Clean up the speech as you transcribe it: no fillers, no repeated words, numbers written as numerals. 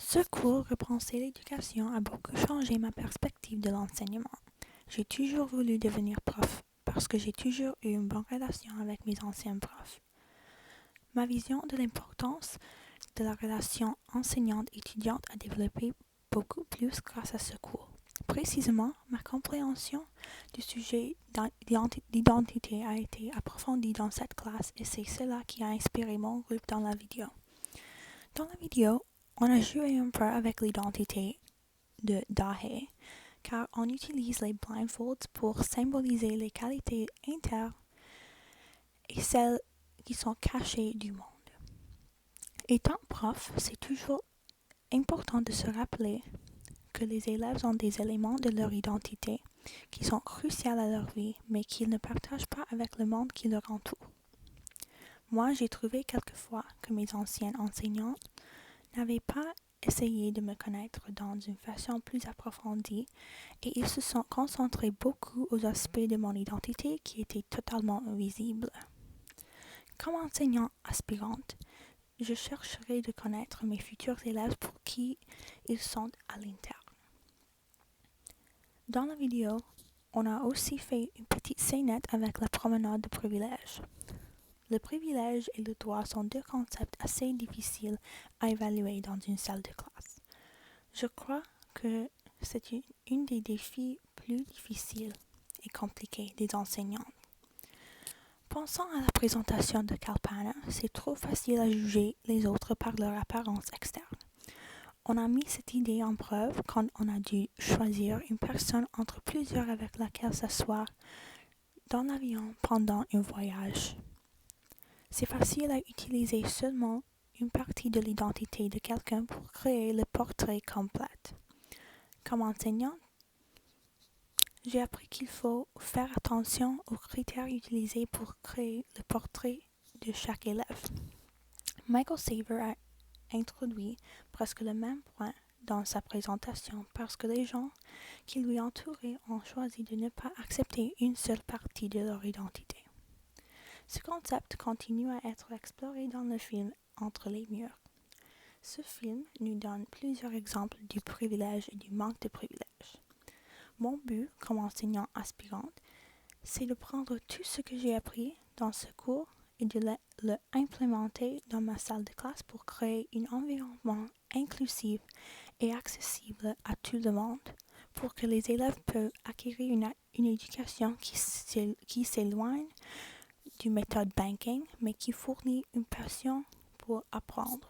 Ce cours Repenser l'éducation a beaucoup changé ma perspective de l'enseignement. J'ai toujours voulu devenir prof parce que j'ai toujours eu une bonne relation avec mes anciens profs. Ma vision de l'importance de la relation enseignante-étudiante a développé beaucoup plus grâce à ce cours. Précisément, ma compréhension du sujet d'identité a été approfondie dans cette classe et c'est cela qui a inspiré mon groupe dans la vidéo. Dans la vidéo, on a joué un peu avec l'identité de Dahe, car on utilise les blindfolds pour symboliser les qualités internes et celles qui sont cachées du monde. Étant prof, c'est toujours important de se rappeler que les élèves ont des éléments de leur identité qui sont cruciaux à leur vie, mais qu'ils ne partagent pas avec le monde qui leur entoure. Moi, j'ai trouvé quelquefois que mes anciennes enseignantes n'avaient pas essayé de me connaître dans une façon plus approfondie et ils se sont concentrés beaucoup aux aspects de mon identité qui étaient totalement invisibles. Comme enseignante aspirante, je chercherai de connaître mes futurs élèves pour qui ils sont à l'interne. Dans la vidéo, on a aussi fait une petite scénette avec la promenade de privilèges. Le privilège et le droit sont deux concepts assez difficiles à évaluer dans une salle de classe. Je crois que c'est une des défis plus difficiles et compliqués des enseignants. Pensant à la présentation de Kalpana, c'est trop facile à juger les autres par leur apparence externe. On a mis cette idée en preuve quand on a dû choisir une personne entre plusieurs avec laquelle s'asseoir dans l'avion pendant un voyage. C'est facile à utiliser seulement une partie de l'identité de quelqu'un pour créer le portrait complet. Comme enseignant, j'ai appris qu'il faut faire attention aux critères utilisés pour créer le portrait de chaque élève. Michael Saver a introduit presque le même point dans sa présentation parce que les gens qui lui entouraient ont choisi de ne pas accepter une seule partie de leur identité. Ce concept continue à être exploré dans le film Entre les murs. Ce film nous donne plusieurs exemples du privilège et du manque de privilège. Mon but comme enseignant aspirante, c'est de prendre tout ce que j'ai appris dans ce cours et de le implémenter dans ma salle de classe pour créer un environnement inclusif et accessible à tout le monde, pour que les élèves puissent acquérir une éducation qui s'éloigne du méthode banking, mais qui fournit une passion pour apprendre.